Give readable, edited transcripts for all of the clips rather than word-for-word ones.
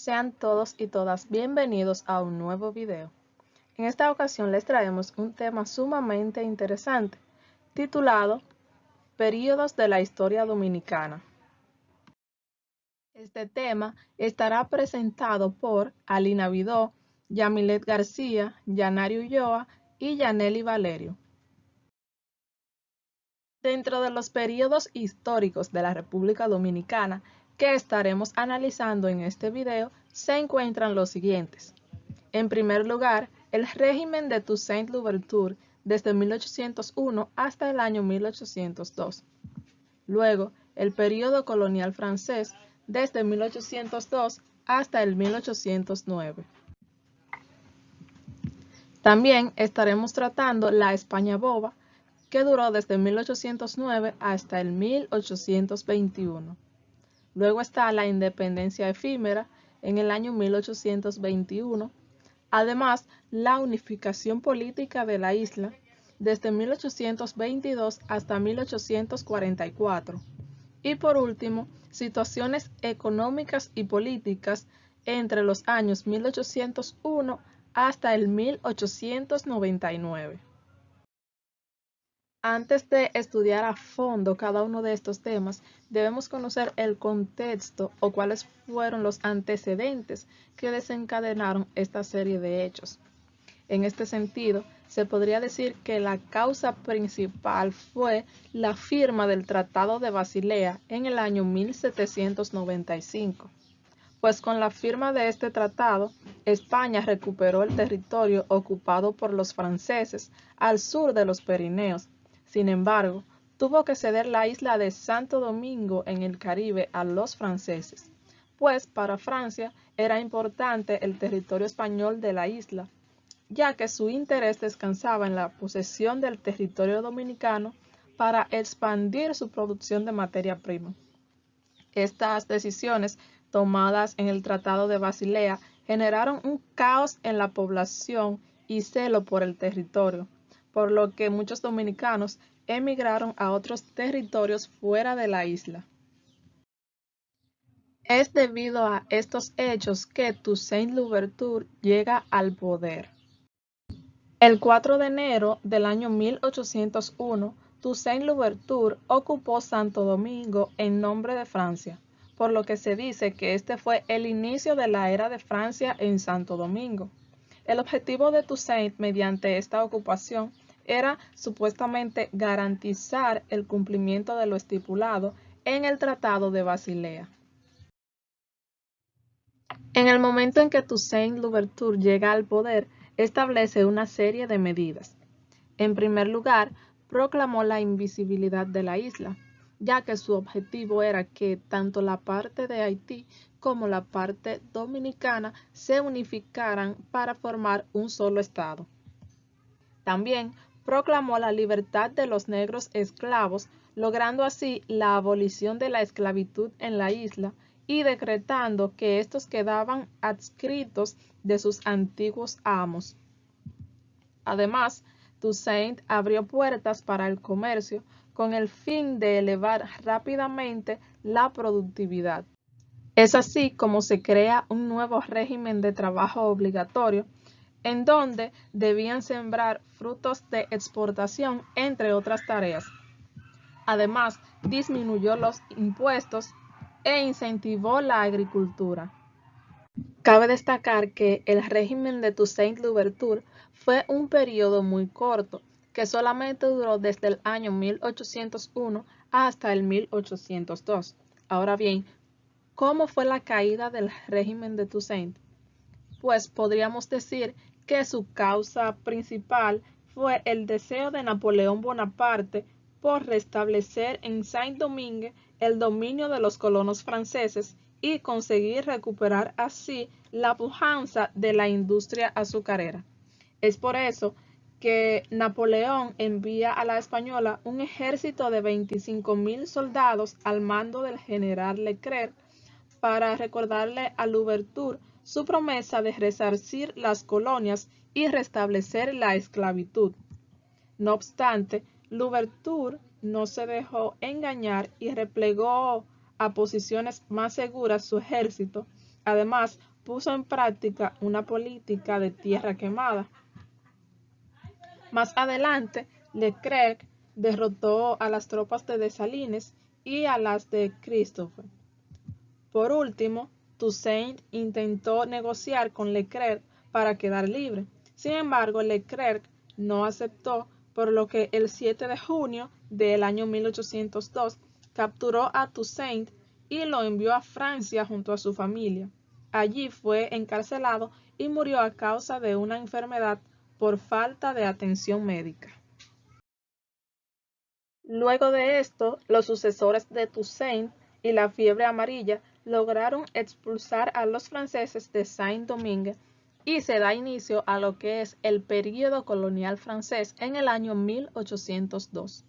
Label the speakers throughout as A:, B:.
A: Sean todos y todas bienvenidos a un nuevo video. En esta ocasión les traemos un tema sumamente interesante, titulado Períodos de la Historia Dominicana. Este tema estará presentado por Alina Vidó, Yamilet García, Yanari Ulloa y Yaneli Valerio. Dentro de los períodos históricos de la República Dominicana que estaremos analizando en este video se encuentran los siguientes. En primer lugar, el régimen de Toussaint Louverture desde 1801 hasta el año 1802. Luego, el período colonial francés desde 1802 hasta el 1809. También estaremos tratando la España boba, que duró desde 1809 hasta el 1821. Luego está la independencia efímera en el año 1821. Además, la unificación política de la isla desde 1822 hasta 1844. Y por último, situaciones económicas y políticas entre los años 1801 hasta el 1899. Antes de estudiar a fondo cada uno de estos temas, debemos conocer el contexto o cuáles fueron los antecedentes que desencadenaron esta serie de hechos. En este sentido, se podría decir que la causa principal fue la firma del Tratado de Basilea en el año 1795. Pues con la firma de este tratado, España recuperó el territorio ocupado por los franceses al sur de los Pirineos. Sin embargo, tuvo que ceder la isla de Santo Domingo en el Caribe a los franceses, pues para Francia era importante el territorio español de la isla, ya que su interés descansaba en la posesión del territorio dominicano para expandir su producción de materia prima. Estas decisiones tomadas en el Tratado de Basilea generaron un caos en la población y celo por el territorio, por lo que muchos dominicanos emigraron a otros territorios fuera de la isla. Es debido a estos hechos que Toussaint Louverture llega al poder. El 4 de enero del año 1801, Toussaint Louverture ocupó Santo Domingo en nombre de Francia, por lo que se dice que este fue el inicio de la era de Francia en Santo Domingo. El objetivo de Toussaint mediante esta ocupación era supuestamente garantizar el cumplimiento de lo estipulado en el Tratado de Basilea. En el momento en que Toussaint Louverture llega al poder, establece una serie de medidas. En primer lugar, proclamó la invisibilidad de la isla, ya que su objetivo era que tanto la parte de Haití como la parte dominicana se unificaran para formar un solo estado. También proclamó la libertad de los negros esclavos, logrando así la abolición de la esclavitud en la isla y decretando que estos quedaban adscritos de sus antiguos amos. Además, Toussaint abrió puertas para el comercio con el fin de elevar rápidamente la productividad. Es así como se crea un nuevo régimen de trabajo obligatorio en donde debían sembrar frutos de exportación, entre otras tareas. Además, disminuyó los impuestos e incentivó la agricultura. Cabe destacar que el régimen de Toussaint Louverture fue un periodo muy corto, que solamente duró desde el año 1801 hasta el 1802. Ahora bien, ¿cómo fue la caída del régimen de Toussaint? Pues podríamos decir que su causa principal fue el deseo de Napoleón Bonaparte por restablecer en Saint-Domingue el dominio de los colonos franceses y conseguir recuperar así la pujanza de la industria azucarera. Es por eso que Napoleón envía a la Española un ejército de 25.000 soldados al mando del general Leclerc para recordarle a Louverture su promesa de resarcir las colonias y restablecer la esclavitud. No obstante, Louverture no se dejó engañar y replegó a posiciones más seguras su ejército. Además, puso en práctica una política de tierra quemada. Más adelante, Leclerc derrotó a las tropas de Dessalines y a las de Christophe. Por último, Toussaint intentó negociar con Leclerc para quedar libre. Sin embargo, Leclerc no aceptó, por lo que el 7 de junio del año 1802 capturó a Toussaint y lo envió a Francia junto a su familia. Allí fue encarcelado y murió a causa de una enfermedad por falta de atención médica. Luego de esto, los sucesores de Toussaint y la fiebre amarilla lograron expulsar a los franceses de Saint-Domingue y se da inicio a lo que es el período colonial francés en el año 1802.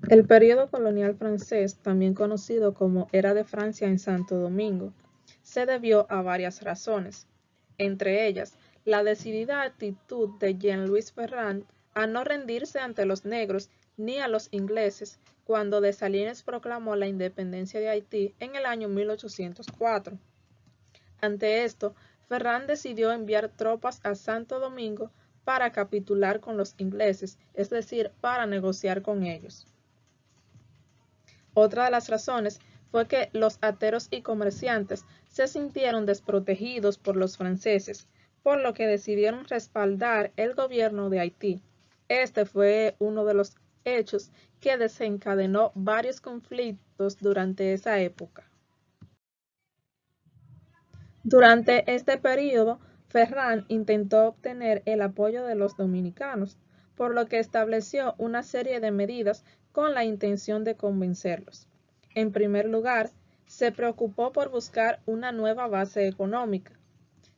A: El período colonial francés, también conocido como Era de Francia en Santo Domingo, se debió a varias razones, entre ellas la decidida actitud de Jean-Louis Ferrand a no rendirse ante los negros ni a los ingleses cuando Dessalines proclamó la independencia de Haití en el año 1804. Ante esto, Ferrand decidió enviar tropas a Santo Domingo para capitular con los ingleses, es decir, para negociar con ellos. Otra de las razones fue que los ateros y comerciantes se sintieron desprotegidos por los franceses, por lo que decidieron respaldar el gobierno de Haití. Este fue uno de los hechos que desencadenó varios conflictos durante esa época. Durante este periodo, Ferrand intentó obtener el apoyo de los dominicanos, por lo que estableció una serie de medidas con la intención de convencerlos. En primer lugar, se preocupó por buscar una nueva base económica.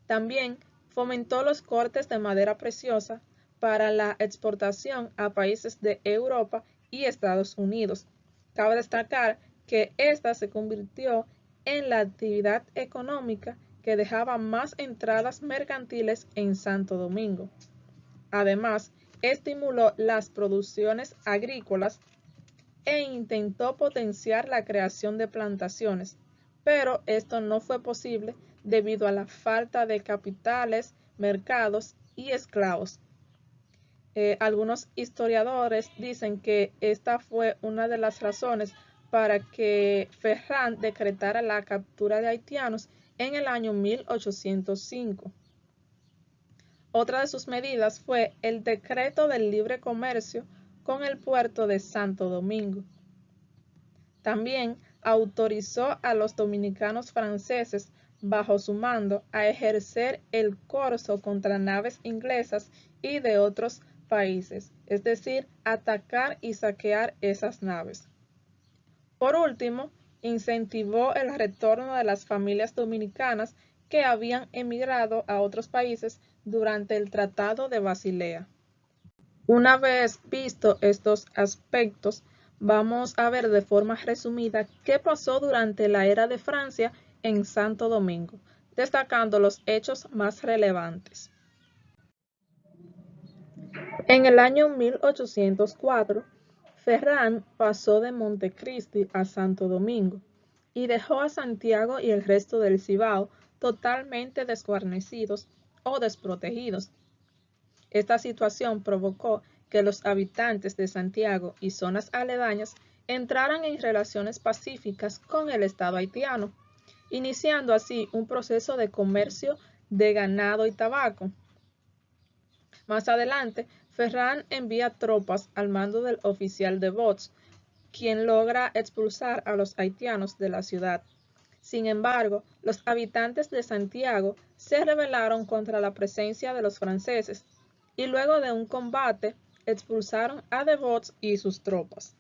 A: También fomentó los cortes de madera preciosa para la exportación a países de Europa y Estados Unidos. Cabe destacar que esta se convirtió en la actividad económica que dejaba más entradas mercantiles en Santo Domingo. Además, estimuló las producciones agrícolas e intentó potenciar la creación de plantaciones, pero esto no fue posible debido a la falta de capitales, mercados y esclavos. Algunos historiadores dicen que esta fue una de las razones para que Ferrand decretara la captura de haitianos en el año 1805. Otra de sus medidas fue el Decreto del Libre Comercio con el puerto de Santo Domingo. También autorizó a los dominicanos franceses bajo su mando a ejercer el corso contra naves inglesas y de otros países, es decir, atacar y saquear esas naves. Por último, incentivó el retorno de las familias dominicanas que habían emigrado a otros países durante el Tratado de Basilea. Una vez visto estos aspectos, vamos a ver de forma resumida qué pasó durante la Era de Francia en Santo Domingo, destacando los hechos más relevantes. En el año 1804, Ferrand pasó de Montecristi a Santo Domingo y dejó a Santiago y el resto del Cibao totalmente desguarnecidos o desprotegidos. Esta situación provocó que los habitantes de Santiago y zonas aledañas entraran en relaciones pacíficas con el Estado haitiano, iniciando así un proceso de comercio de ganado y tabaco. Más adelante, Ferrand envía tropas al mando del oficial de Bots, quien logra expulsar a los haitianos de la ciudad. Sin embargo, los habitantes de Santiago se rebelaron contra la presencia de los franceses y luego de un combate expulsaron a de Bots y sus tropas.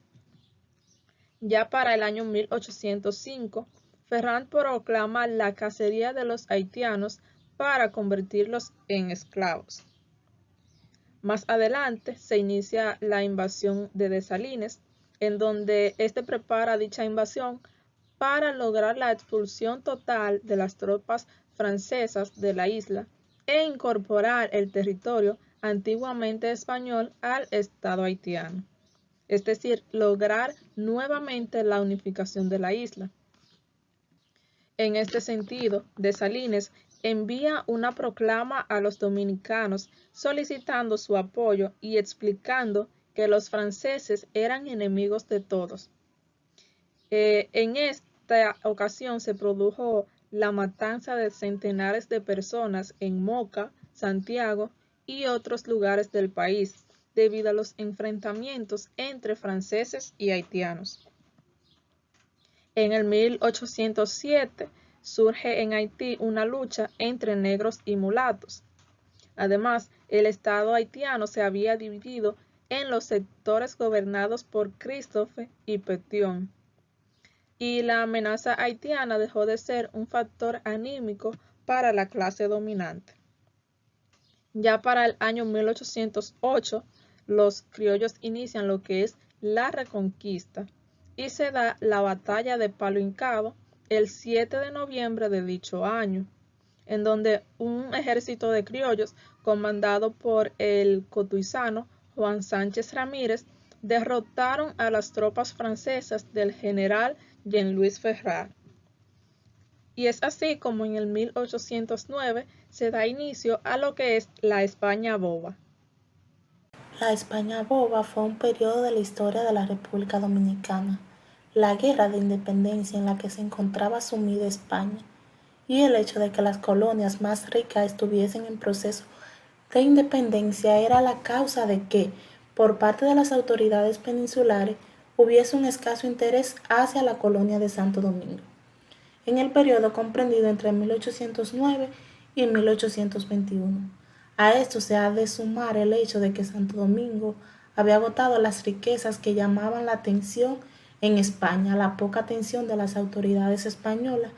A: Ya para el año 1805, Ferrand proclama la cacería de los haitianos para convertirlos en esclavos. Más adelante se inicia la invasión de Dessalines, en donde éste prepara dicha invasión para lograr la expulsión total de las tropas francesas de la isla e incorporar el territorio antiguamente español al Estado haitiano, es decir, lograr nuevamente la unificación de la isla. En este sentido, Dessalines envía una proclama a los dominicanos solicitando su apoyo y explicando que los franceses eran enemigos de todos. En esta ocasión se produjo la matanza de centenares de personas en Moca, Santiago y otros lugares del país, debido a los enfrentamientos entre franceses y haitianos. En el 1807 surge en Haití una lucha entre negros y mulatos. Además, el Estado haitiano se había dividido en los sectores gobernados por Christophe y Pétion, y la amenaza haitiana dejó de ser un factor anímico para la clase dominante. Ya para el año 1808, los criollos inician lo que es la Reconquista y se da la batalla de Palo Hincado el 7 de noviembre de dicho año, en donde un ejército de criollos comandado por el cotuizano Juan Sánchez Ramírez derrotaron a las tropas francesas del general Jean-Louis Ferrat. Y es así como en el 1809 se da inicio a lo que es la España boba.
B: La España boba fue un periodo de la historia de la República Dominicana, la guerra de independencia en la que se encontraba sumida España, y el hecho de que las colonias más ricas estuviesen en proceso de independencia era la causa de que, por parte de las autoridades peninsulares, hubiese un escaso interés hacia la colonia de Santo Domingo, en el periodo comprendido entre 1809 y 1821. A esto se ha de sumar el hecho de que Santo Domingo había agotado las riquezas que llamaban la atención en España. La poca atención de las autoridades españolas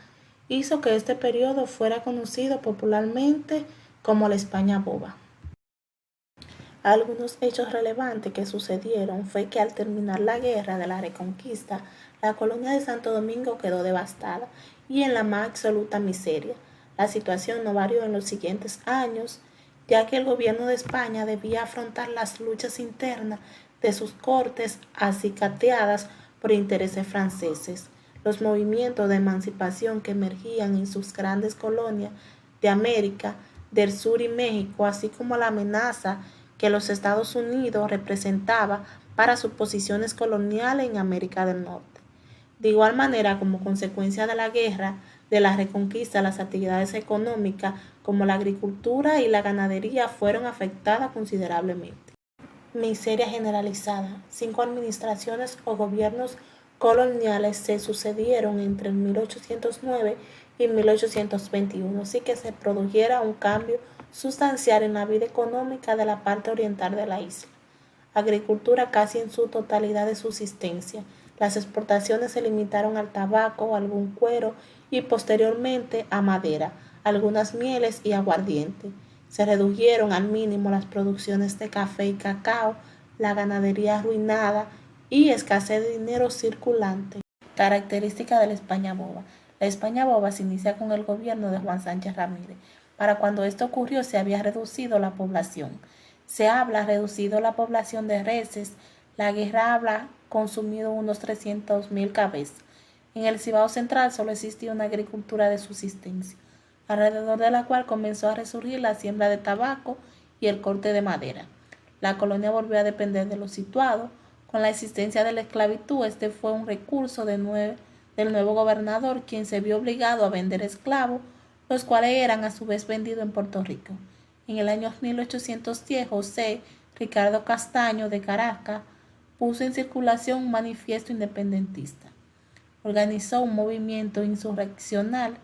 B: hizo que este periodo fuera conocido popularmente como la España boba. Algunos hechos relevantes que sucedieron fue que al terminar la guerra de la Reconquista, la colonia de Santo Domingo quedó devastada y en la más absoluta miseria. La situación no varió en los siguientes años, ya que el gobierno de España debía afrontar las luchas internas de sus cortes acicateadas por intereses franceses. Los movimientos de emancipación que emergían en sus grandes colonias de América del Sur y México, así como la amenaza que los Estados Unidos representaba para sus posiciones coloniales en América del Norte. De igual manera, como consecuencia de la guerra, de la Reconquista, las actividades económicas como la agricultura y la ganadería fueron afectadas considerablemente. Miseria generalizada. 5 administraciones o gobiernos coloniales se sucedieron entre 1809 y 1821, así que se produjera un cambio sustancial en la vida económica de la parte oriental de la isla. Agricultura casi en su totalidad de subsistencia. Las exportaciones se limitaron al tabaco, algún cuero y posteriormente a madera, algunas mieles y aguardiente. Se redujeron al mínimo las producciones de café y cacao, la ganadería arruinada y escasez de dinero circulante. Característica de la España boba. La España boba se inicia con el gobierno de Juan Sánchez Ramírez. Para cuando esto ocurrió se había reducido la población. Se habla reducido la población de reses. La guerra habla consumido unos 300.000 cabezas. En el Cibao Central solo existía una agricultura de subsistencia, alrededor de la cual comenzó a resurgir la siembra de tabaco y el corte de madera. La colonia volvió a depender de los situados. Con la existencia de la esclavitud, este fue un recurso del nuevo gobernador, quien se vio obligado a vender esclavos, los cuales eran a su vez vendidos en Puerto Rico. En el año 1810, José Ricardo Castaño de Caracas puso en circulación un manifiesto independentista. Organizó un movimiento insurreccional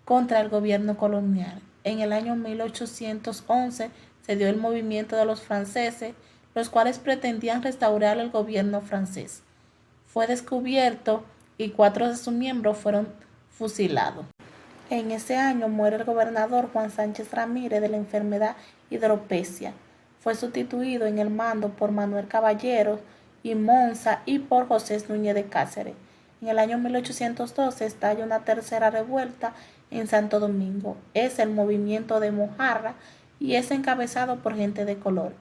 B: contra el gobierno colonial. En el año 1811 se dio el movimiento de los franceses, los cuales pretendían restaurar el gobierno francés. Fue descubierto y 4 de sus miembros fueron fusilados. En ese año muere el gobernador Juan Sánchez Ramírez de la enfermedad hidropesia. Fue sustituido en el mando por Manuel Caballero y Monza y por José Núñez de Cáceres. En el año 1812 estalla una tercera revuelta en Santo Domingo. Es el movimiento de Mojarra y es encabezado por gente de color,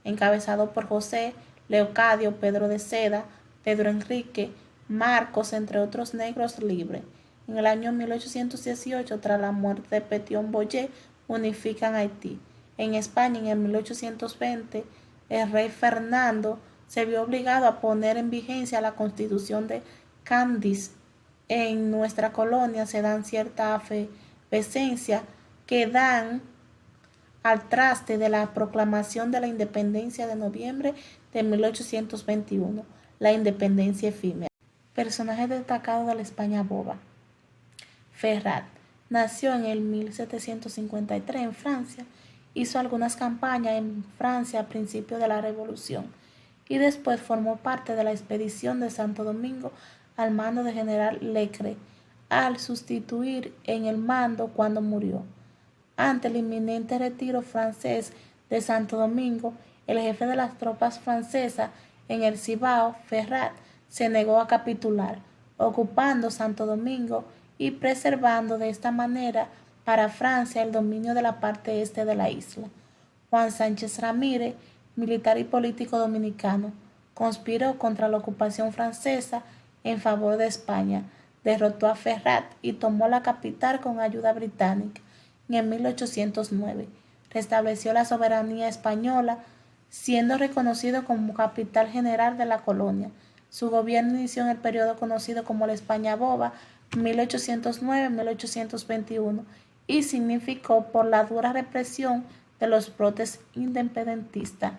B: encabezado por José, Leocadio, Pedro de Seda, Pedro Enrique, Marcos, entre otros negros libres. En el año 1818, tras la muerte de Pétion Boyer, unifican Haití. En España, en el 1820, el rey Fernando se vio obligado a poner en vigencia la Constitución de Cádiz. En nuestra colonia se dan cierta efervescencia que dan al traste de la proclamación de la independencia de noviembre de 1821, la independencia efímera. Personaje destacado de la España boba. Ferrat nació en el 1753 en Francia, hizo algunas campañas en Francia a principios de la Revolución y después formó parte de la expedición de Santo Domingo al mando de General Leclerc, al sustituir en el mando cuando murió. Ante el inminente retiro francés de Santo Domingo, el jefe de las tropas francesas en el Cibao, Ferrat, se negó a capitular, ocupando Santo Domingo y preservando de esta manera para Francia el dominio de la parte este de la isla. Juan Sánchez Ramírez, militar y político dominicano, conspiró contra la ocupación francesa en favor de España, derrotó a Ferrat y tomó la capital con ayuda británica. En 1809 restableció la soberanía española, siendo reconocido como capital general de la colonia. Su gobierno inició en el periodo conocido como la España Boba, 1809-1821, y significó por la dura represión de los brotes independentistas.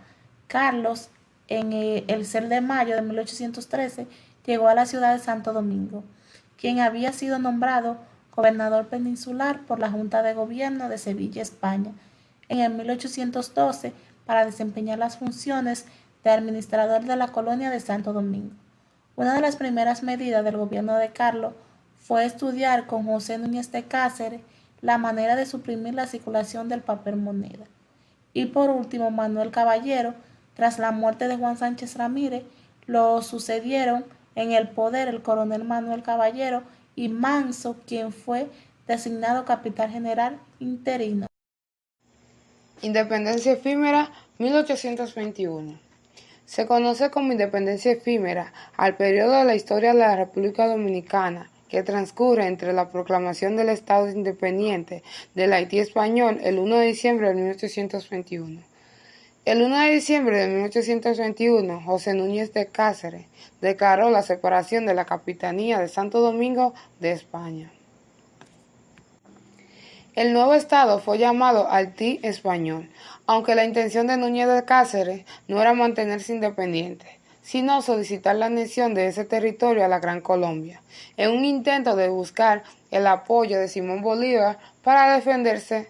B: Carlos, en el 6 de mayo de 1813, llegó a la ciudad de Santo Domingo, quien había sido nombrado gobernador peninsular por la Junta de Gobierno de Sevilla, España, en el 1812 para desempeñar las funciones de administrador de la colonia de Santo Domingo. Una de las primeras medidas del gobierno de Carlos fue estudiar con José Núñez de Cáceres la manera de suprimir la circulación del papel moneda. Y por último, Manuel Caballero, tras la muerte de Juan Sánchez Ramírez, lo sucedieron en el poder el coronel Manuel Caballero y Manso, quien fue designado capitán general interino.
C: Independencia efímera 1821. Se conoce como independencia efímera al periodo de la historia de la República Dominicana que transcurre entre la proclamación del Estado independiente del Haití español el 1 de diciembre de 1821. El 1 de diciembre de 1821, José Núñez de Cáceres declaró la separación de la Capitanía de Santo Domingo de España. El nuevo estado fue llamado Haití Español, aunque la intención de Núñez de Cáceres no era mantenerse independiente, sino solicitar la anexión de ese territorio a la Gran Colombia, en un intento de buscar el apoyo de Simón Bolívar para defenderse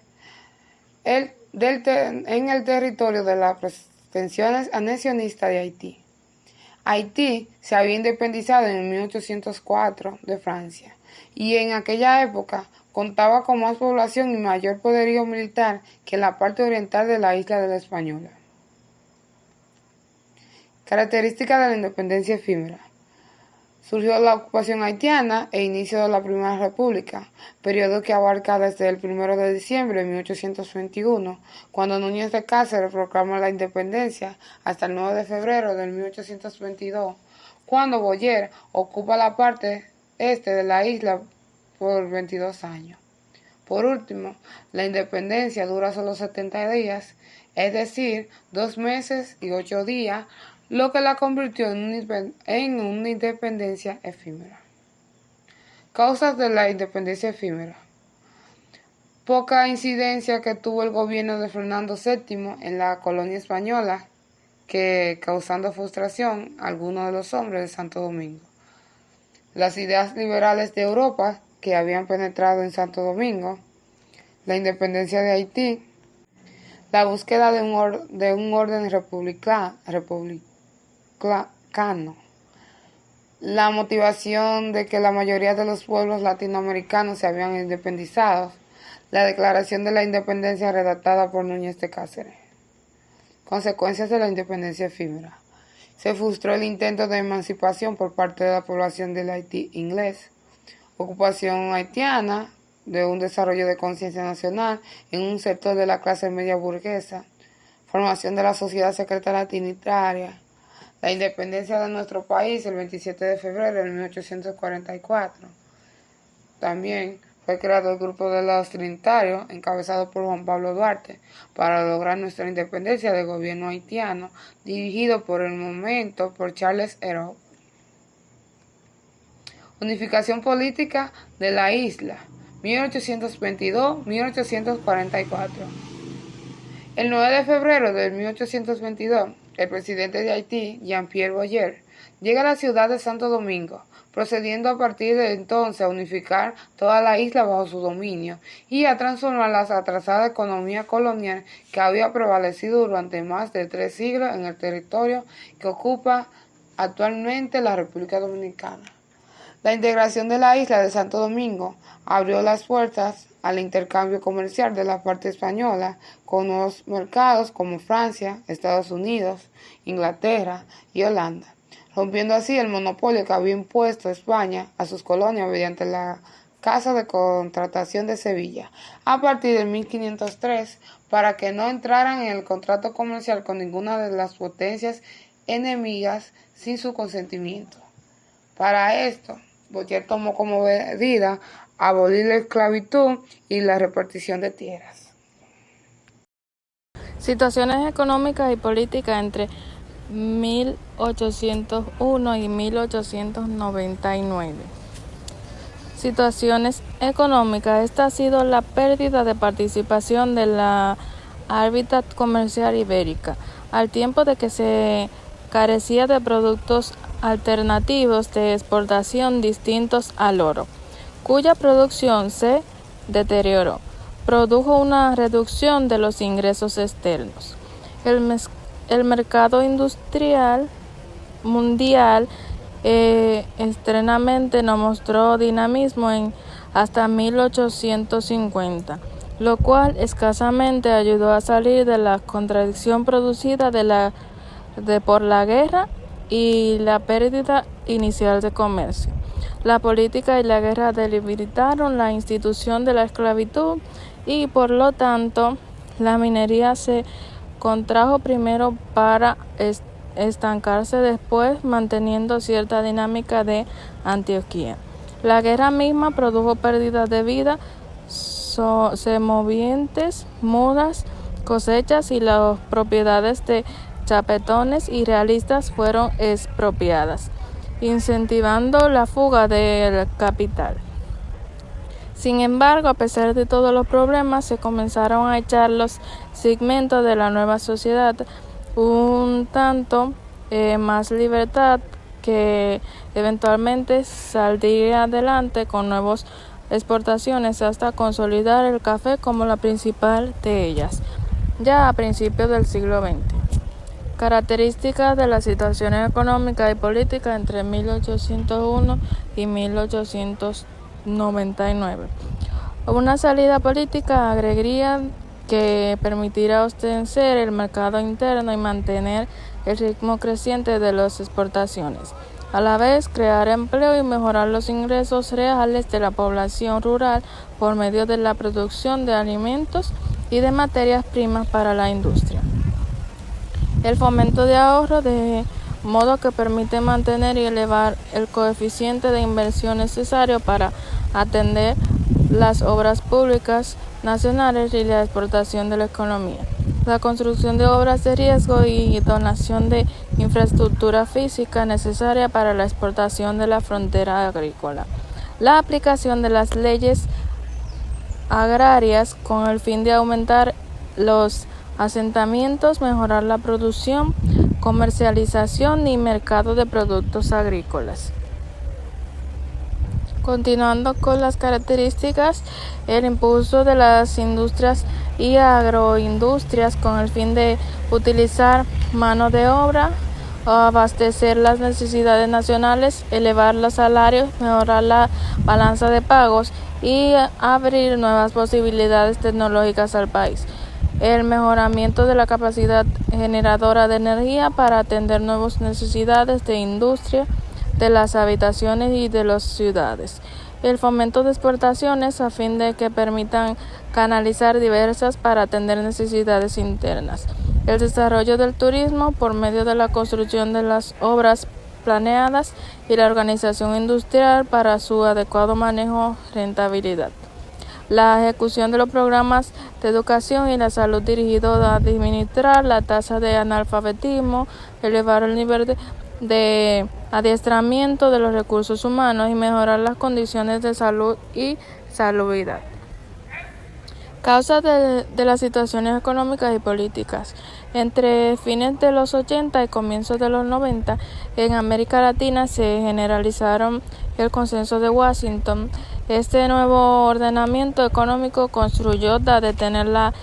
C: en el territorio de las pretensiones anexionistas de Haití. Haití se había independizado en 1804 de Francia y en aquella época contaba con más población y mayor poderío militar que la parte oriental de la isla de la Española. Características de la independencia efímera. Surgió la ocupación haitiana e inicio de la Primera República, periodo que abarca desde el 1 de diciembre de 1821, cuando Núñez de Cáceres proclama la independencia, hasta el 9 de febrero de 1822, cuando Boyer ocupa la parte este de la isla por 22 años. Por último, la independencia dura solo 70 días, es decir, 2 meses y 8 días, lo que la convirtió en una independencia efímera. Causas de la independencia efímera. Poca incidencia que tuvo el gobierno de Fernando VII en la colonia española, que causando frustración a algunos de los hombres de Santo Domingo. Las ideas liberales de Europa que habían penetrado en Santo Domingo, la independencia de Haití, la búsqueda de un orden republicano, la motivación de que la mayoría de los pueblos latinoamericanos se habían independizado, la declaración de la independencia redactada por Núñez de Cáceres. Consecuencias de la independencia efímera. Se frustró el intento de emancipación por parte de la población del Haití inglés, ocupación haitiana, de un desarrollo de conciencia nacional en un sector de la clase media burguesa, formación de la sociedad secreta latinitaria, la independencia de nuestro país el 27 de febrero de 1844, también fue creado el grupo de los Trinitarios, encabezado por Juan Pablo Duarte, para lograr nuestra independencia del gobierno haitiano, dirigido por el momento por Charles Herrault. Unificación política de la isla, 1822-1844. El 9 de febrero de 1822, el presidente de Haití, Jean-Pierre Boyer, llega a la ciudad de Santo Domingo, procediendo a partir de entonces a unificar toda la isla bajo su dominio y a transformar la atrasada economía colonial que había prevalecido durante más de 3 siglos en el territorio que ocupa actualmente la República Dominicana. La integración de la isla de Santo Domingo abrió las puertas al intercambio comercial de la parte española con nuevos mercados como Francia, Estados Unidos, Inglaterra y Holanda, rompiendo así el monopolio que había impuesto España a sus colonias mediante la Casa de Contratación de Sevilla a partir de 1503 para que no entraran en el contrato comercial con ninguna de las potencias enemigas sin su consentimiento. Para esto, Boyer tomó como medida abolir la esclavitud y la repartición de tierras.
A: Situaciones económicas y políticas entre 1801 y 1899. Situaciones económicas. Esta ha sido la pérdida de participación de la hábitat comercial ibérica, al tiempo de que se carecía de productos alternativos de exportación distintos al oro, cuya producción se deterioró, produjo una reducción de los ingresos externos. El mercado industrial mundial externamente no mostró dinamismo hasta 1850, lo cual escasamente ayudó a salir de la contradicción producida por la guerra y la pérdida inicial de comercio. La política y la guerra debilitaron la institución de la esclavitud y, por lo tanto, la minería se contrajo primero para estancarse después, manteniendo cierta dinámica de Antioquía. La guerra misma produjo pérdidas de vida, semovientes, mudas, cosechas y las propiedades de chapetones y realistas fueron expropiadas, incentivando la fuga del capital. Sin embargo, a pesar de todos los problemas, se comenzaron a echar los segmentos de la nueva sociedad un tanto más libertad, que eventualmente saldría adelante con nuevas exportaciones hasta consolidar el café como la principal de ellas, ya a principios del siglo XX. Características de la situación económica y política entre 1801 y 1899. Una salida política agregaría que permitirá sostener el mercado interno y mantener el ritmo creciente de las exportaciones. A la vez, crear empleo y mejorar los ingresos reales de la población rural por medio de la producción de alimentos y de materias primas para la industria. El fomento de ahorro, de modo que permite mantener y elevar el coeficiente de inversión necesario para atender las obras públicas nacionales y la exportación de la economía. La construcción de obras de riesgo y donación de infraestructura física necesaria para la exportación de la frontera agrícola. La aplicación de las leyes agrarias con el fin de aumentar los asentamientos, mejorar la producción, comercialización y mercado de productos agrícolas. Continuando con las características, el impulso de las industrias y agroindustrias con el fin de utilizar mano de obra, abastecer las necesidades nacionales, elevar los salarios, mejorar la balanza de pagos y abrir nuevas posibilidades tecnológicas al país. El mejoramiento de la capacidad generadora de energía para atender nuevas necesidades de industria, de las habitaciones y de las ciudades. El fomento de exportaciones a fin de que permitan canalizar diversas para atender necesidades internas. El desarrollo del turismo por medio de la construcción de las obras
D: planeadas y la organización industrial para su adecuado manejo y rentabilidad. La ejecución de los programas de educación y la salud dirigidos a disminuir la tasa de analfabetismo, elevar el nivel de adiestramiento de los recursos humanos y mejorar las condiciones de salud y salubridad. Causas de las situaciones económicas y políticas. Entre fines de los 80 y comienzos de los 90, en América Latina se generalizaron el consenso de Washington. Este nuevo ordenamiento económico construyó de detener la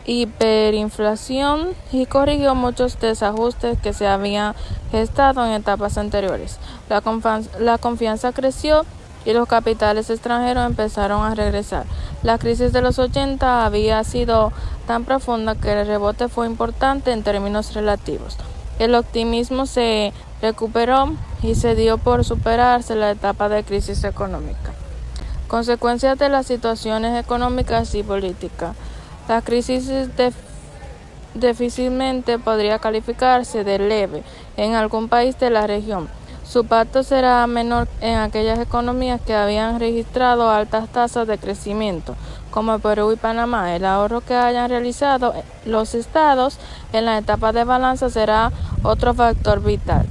D: hiperinflación y corrigió muchos desajustes que se habían gestado en etapas anteriores. La confianza creció y los capitales extranjeros empezaron a regresar. La crisis de los 80 había sido tan profunda que el rebote fue importante en términos relativos. El optimismo se recuperó y se dio por superarse la etapa de crisis económica. Consecuencias de las situaciones económicas y políticas. La crisis difícilmente podría calificarse de leve en algún país de la región. Su impacto será menor en aquellas economías que habían registrado altas tasas de crecimiento, como Perú y Panamá. El ahorro que hayan realizado los estados en la etapa de balanza será otro factor vital.